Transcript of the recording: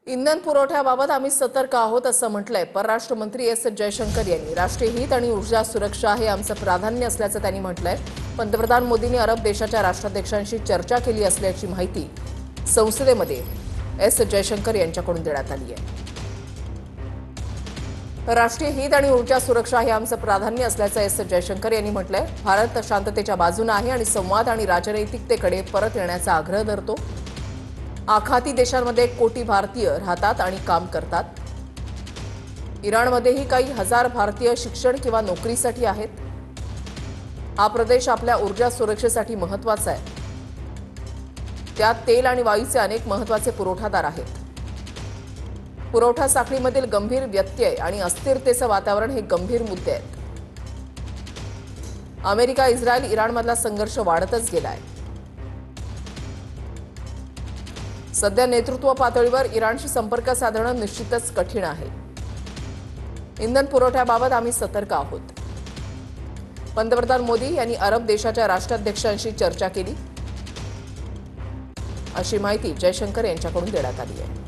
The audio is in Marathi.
इंधन पुरवठ्याबाबत आम्ही सतर्क आहोत असं म्हटलंय परराष्ट्र मंत्री एस जयशंकर यांनी। राष्ट्रीय हित आणि ऊर्जा सुरक्षा हे आमचं प्राधान्य असल्याचं त्यांनी म्हटलंय। पंतप्रधान मोदींनी अरब देशाच्या राष्ट्राध्यक्षांशी चर्चा केली असल्याची माहिती संसदेमध्ये एस जयशंकर यांच्याकडून देण्यात आली आहे। राष्ट्रीय हित आणि ऊर्जा सुरक्षा हे आमचं प्राधान्य असल्याचं एस जयशंकर यांनी म्हटलंय। भारत शांततेच्या बाजूने आहे आणि संवाद आणि राजनैतिकतेकडे परत येण्याचा आग्रह धरतो। आखाती देशांमध्ये कोटी भारतीय राहतात आणि काम करतात। इराणमध्येही काही हजार भारतीय शिक्षण किंवा नोकरीसाठी आहेत। हा प्रदेश आपल्या ऊर्जा सुरक्षेसाठी महत्त्वाचा आहे। त्यात तेल आणि वायूचे अनेक महत्त्वाचे पुरवठादार आहेत। पुरवठा साखळीमधील गंभीर व्यत्यय आणि अस्थिरतेचं वातावरण हे गंभीर मुद्दे आहेत। अमेरिका, इस्रायल, इराणमधला संघर्ष वाढतच गेलाय। सध्या नेतृत्व पातळीवर इराणशी संपर्क साधणं निश्चितच कठीण आहे। इंधन पुरवठ्याबाबत आम्ही सतर्क आहोत। पंतप्रधान मोदी यांनी अरब देशाच्या राष्ट्राध्यक्षांशी चर्चा केली अशी माहिती जयशंकर यांच्याकडून देण्यात आली आहे।